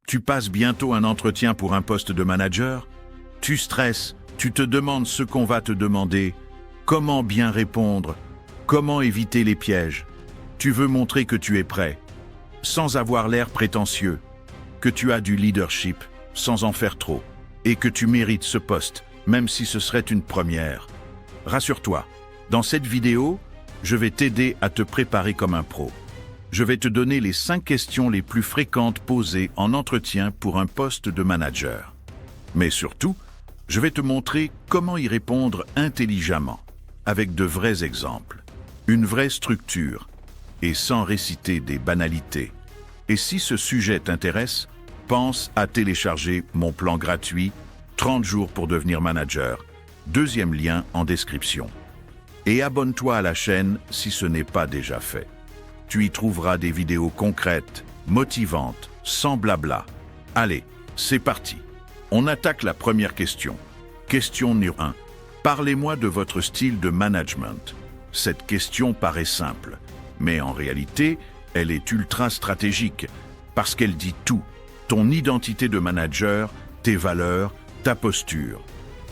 Tu passes bientôt un entretien pour un poste de manager? Tu stresses, tu te demandes ce qu'on va te demander, comment bien répondre, comment éviter les pièges. Tu veux montrer que tu es prêt, sans avoir l'air prétentieux, que tu as du leadership, sans en faire trop, et que tu mérites ce poste, même si ce serait une première. Rassure-toi, dans cette vidéo, je vais t'aider à te préparer comme un pro. Je vais te donner les 5 questions les plus fréquentes posées en entretien pour un poste de manager. Mais surtout, je vais te montrer comment y répondre intelligemment, avec de vrais exemples, une vraie structure, et sans réciter des banalités. Et si ce sujet t'intéresse, pense à télécharger mon plan gratuit « 30 jours pour devenir manager », deuxième lien en description. Et abonne-toi à la chaîne si ce n'est pas déjà fait. Tu y trouveras des vidéos concrètes, motivantes, sans blabla. Allez, c'est parti. On attaque la première question. Question numéro 1. Parlez-moi de votre style de management. Cette question paraît simple, mais en réalité, elle est ultra stratégique, parce qu'elle dit tout. Ton identité de manager, tes valeurs, ta posture,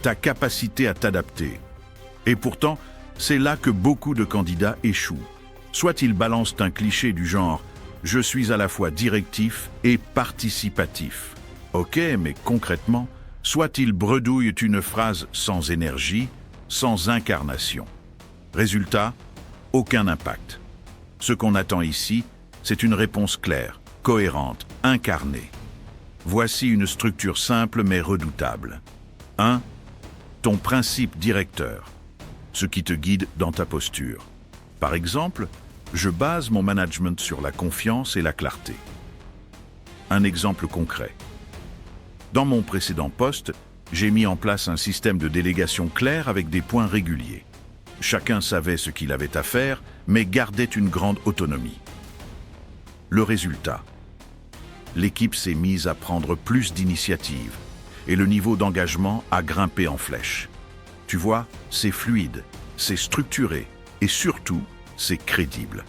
ta capacité à t'adapter. Et pourtant, c'est là que beaucoup de candidats échouent. Soit ils balancent un cliché du genre « je suis à la fois directif et participatif ». Ok, mais concrètement, soit ils bredouillent une phrase sans énergie, sans incarnation. Résultat, aucun impact. Ce qu'on attend ici, c'est une réponse claire, cohérente, incarnée. Voici une structure simple mais redoutable. 1. Ton principe directeur, ce qui te guide dans ta posture. Par exemple, je base mon management sur la confiance et la clarté. Un exemple concret. Dans mon précédent poste, j'ai mis en place un système de délégation clair avec des points réguliers. Chacun savait ce qu'il avait à faire, mais gardait une grande autonomie. Le résultat. L'équipe s'est mise à prendre plus d'initiatives et le niveau d'engagement a grimpé en flèche. Tu vois, c'est fluide, c'est structuré et surtout, c'est crédible.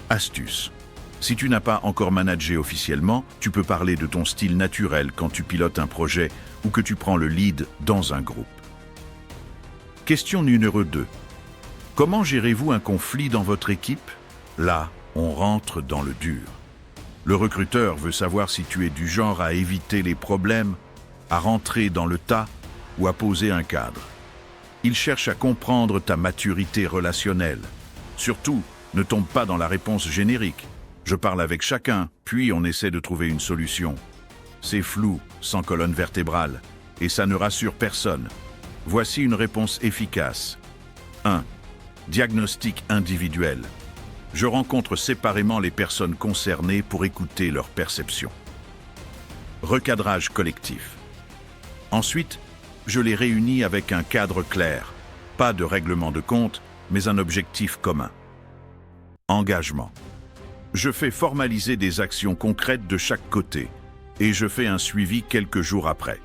Astuce. Si tu n'as pas encore managé officiellement, tu peux parler de ton style naturel quand tu pilotes un projet ou que tu prends le lead dans un groupe. Question numéro 2. Comment gérez-vous un conflit dans votre équipe? Là, on rentre dans le dur. Le recruteur veut savoir si tu es du genre à éviter les problèmes, à rentrer dans le tas ou à poser un cadre. Il cherche à comprendre ta maturité relationnelle. Surtout, ne tombe pas dans la réponse générique. Je parle avec chacun, puis on essaie de trouver une solution. C'est flou, sans colonne vertébrale, et ça ne rassure personne. Voici une réponse efficace. 1. Diagnostic individuel. Je rencontre séparément les personnes concernées pour écouter leurs perceptions. Recadrage collectif. Ensuite, je les réunis avec un cadre clair. Pas de règlement de compte, mais un objectif commun. Engagement. Je fais formaliser des actions concrètes de chaque côté et je fais un suivi quelques jours après.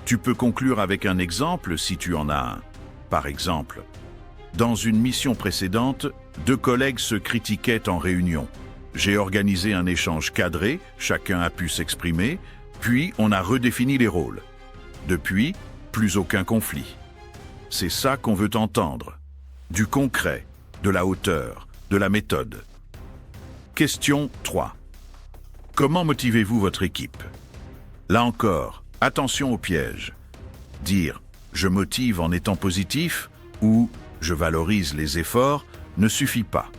Tu peux conclure avec un exemple si tu en as un. Par exemple, dans une mission précédente, 2 collègues se critiquaient en réunion. J'ai organisé un échange cadré, chacun a pu s'exprimer, puis on a redéfini les rôles. Depuis, plus aucun conflit. C'est ça qu'on veut entendre. Du concret, de la hauteur, de la méthode. Question 3. Comment motivez-vous votre équipe? Là encore, attention au piège. Dire « je motive en étant positif » ou « je valorise les efforts » ne suffit pas.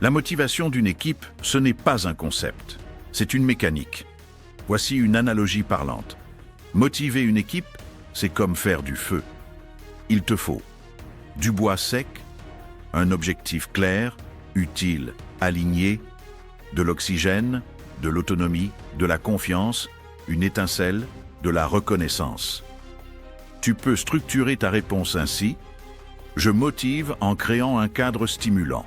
La motivation d'une équipe, ce n'est pas un concept, c'est une mécanique. Voici une analogie parlante. Motiver une équipe, c'est comme faire du feu. Il te faut du bois sec, un objectif clair, utile, aligné, de l'oxygène, de l'autonomie, de la confiance, une étincelle, de la reconnaissance. Tu peux structurer ta réponse ainsi. Je motive en créant un cadre stimulant.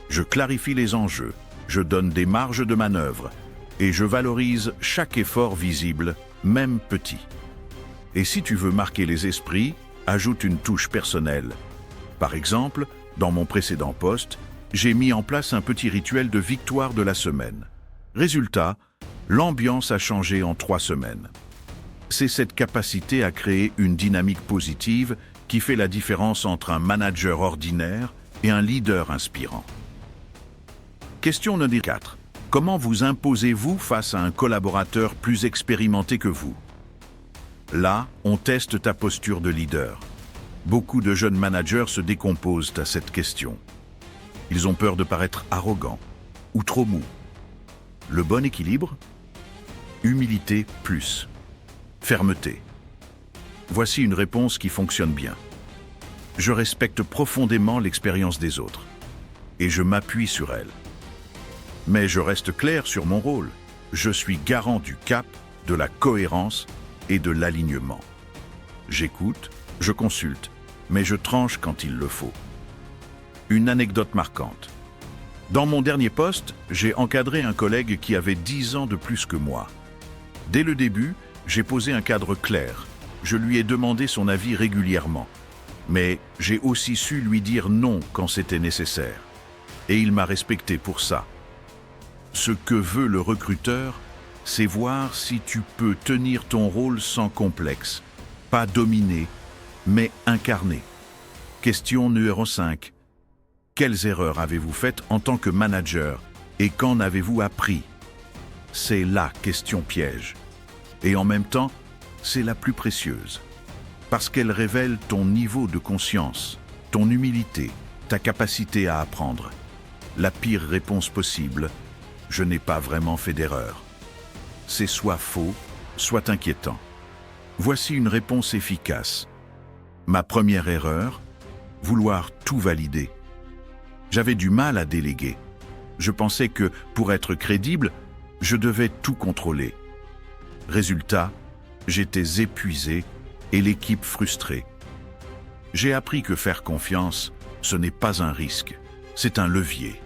Je clarifie les enjeux, je donne des marges de manœuvre et je valorise chaque effort visible, même petit. Et si tu veux marquer les esprits, ajoute une touche personnelle. Par exemple, dans mon précédent poste, j'ai mis en place un petit rituel de victoire de la semaine. Résultat, L'ambiance a changé en 3 semaines. C'est cette capacité à créer une dynamique positive qui fait la différence entre un manager ordinaire et un leader inspirant. Question numéro 4. Comment vous imposez-vous face à un collaborateur plus expérimenté que vous? Là, on teste ta posture de leader. Beaucoup de jeunes managers se décomposent à cette question. Ils ont peur de paraître arrogants ou trop mous. Le bon équilibre? Humilité plus fermeté. Voici une réponse qui fonctionne bien. Je respecte profondément l'expérience des autres et je m'appuie sur elle. Mais je reste clair sur mon rôle. Je suis garant du cap, de la cohérence et de l'alignement. J'écoute, je consulte, mais je tranche quand il le faut. Une anecdote marquante. Dans mon dernier poste, j'ai encadré un collègue qui avait 10 ans de plus que moi. Dès le début, j'ai posé un cadre clair. Je lui ai demandé son avis régulièrement. Mais j'ai aussi su lui dire non quand c'était nécessaire. Et il m'a respecté pour ça. Ce que veut le recruteur, c'est voir si tu peux tenir ton rôle sans complexe. Pas dominer, mais incarner. Question numéro 5. Quelles erreurs avez-vous faites en tant que manager et qu'en avez-vous appris? C'est la question piège. Et en même temps, c'est la plus précieuse. Parce qu'elle révèle ton niveau de conscience, ton humilité, ta capacité à apprendre. La pire réponse possible: je n'ai pas vraiment fait d'erreur. C'est soit faux, soit inquiétant. Voici une réponse efficace. Ma première erreur, vouloir tout valider. J'avais du mal à déléguer. Je pensais que, pour être crédible, je devais tout contrôler. Résultat, j'étais épuisé et l'équipe frustrée. J'ai appris que faire confiance, ce n'est pas un risque, c'est un levier.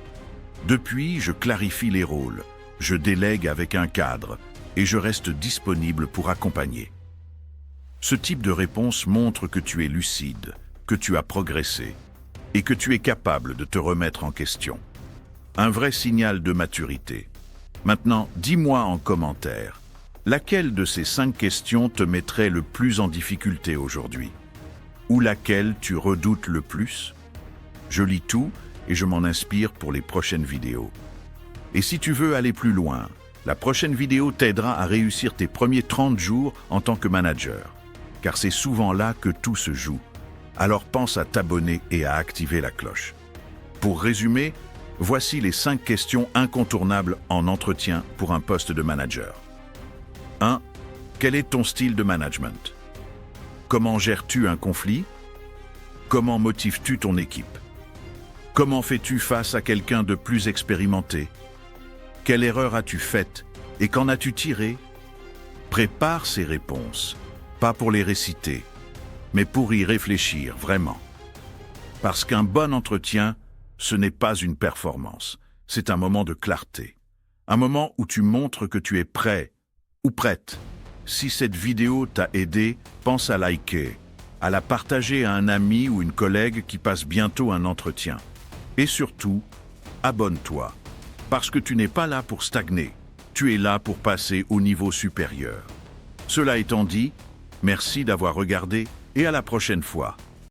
Depuis, je clarifie les rôles, je délègue avec un cadre et je reste disponible pour accompagner. Ce type de réponse montre que tu es lucide, que tu as progressé et que tu es capable de te remettre en question. Un vrai signal de maturité. Maintenant, dis-moi en commentaire, laquelle de ces 5 questions te mettrait le plus en difficulté aujourd'hui? Ou laquelle tu redoutes le plus? Je lis tout et je m'en inspire pour les prochaines vidéos. Et si tu veux aller plus loin, la prochaine vidéo t'aidera à réussir tes premiers 30 jours en tant que manager. Car c'est souvent là que tout se joue. Alors pense à t'abonner et à activer la cloche. Pour résumer, voici les 5 questions incontournables en entretien pour un poste de manager. 1. Quel est ton style de management? Comment gères-tu un conflit? Comment motives-tu ton équipe? Comment fais-tu face à quelqu'un de plus expérimenté? Quelle erreur as-tu faite et qu'en as-tu tiré? Prépare ces réponses, pas pour les réciter, mais pour y réfléchir vraiment. Parce qu'un bon entretien, ce n'est pas une performance, c'est un moment de clarté. Un moment où tu montres que tu es prêt ou prête. Si cette vidéo t'a aidé, pense à liker, à la partager à un ami ou une collègue qui passe bientôt un entretien. Et surtout, abonne-toi, parce que tu n'es pas là pour stagner, tu es là pour passer au niveau supérieur. Cela étant dit, merci d'avoir regardé et à la prochaine fois.